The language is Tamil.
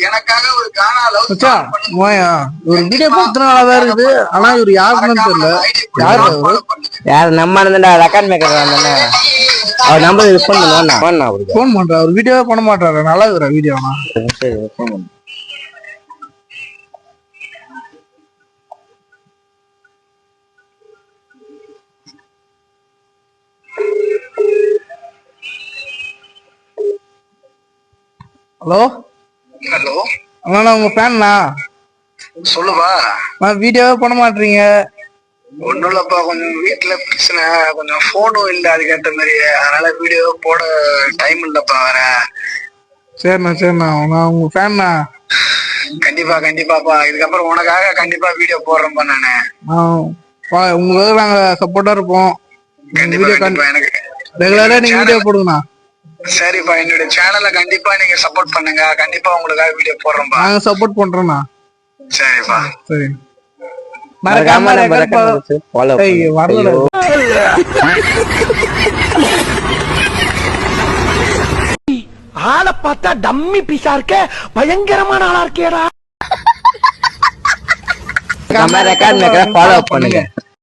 எனக்காக ஒரு கானா லவ் மச்சான் ஓயா ஒரு வீடியோ பார்த்தனாலதான் இருக்குது. ஆனா இவர் யாருன்னு தெரியல. யாரு அவரு? யார் நம்ம இருந்தா ரெக்கார்ட் மேக்கர் வந்தானே அவர் நம்பர் ஃபோன் பண்ணுவானா அவருக்கு ஃபோன் பண்றா. அவர் வீடியோவே பண்ண மாட்டாரு. நல்லா இருக்குறா வீடியோனா. சரி ஃபோன் பண்ணு. ஹலோ ஹலோ அண்ணா உங்க ஃபேன்னா? சொல்லுவா. வீடியோவே பண்ண மாட்டீங்க. ஒண்ணும் இல்லப்பா, கொஞ்சம் வீட்டுல பிரச்சனை, கொஞ்சம் போனும் இல்ல அதுக்கேற்ற மாதிரி, அதனால வீடியோ போட டைம் இல்லப்பா வேற. சரிண்ணா நான் உங்க ஃபேன்னா. கண்டிப்பா கண்டிப்பாப்பா, இதுக்கப்புறம் உனக்காக கண்டிப்பா வீடியோ போடுறேன்ப்பா நானு. உங்களுக்கு நாங்க சப்போர்ட்டா இருப்போம். கண்டிப்பா கண்டிப்பா எனக்கு ரெகுலரா நீங்க வீடியோ போடுங்கண்ணா. சரிப்பா, என்னுடைய சேனலை கண்டிப்பா நீங்க சப்போர்ட் பண்ணுங்க. கண்டிப்பா உங்களுக்காக வீடியோ போடுறோம்ப்பா. நாங்க சப்போர்ட் பண்றோம்ண்ணா. சரிப்பா சரி. ஆளை பார்த்தா டம்மி பீஸா இருக்க, பயங்கரமான ஆளா இருக்கேடா. ரெக்கார்ட் மேக்கரை ஃபாலோ பண்ணுங்க.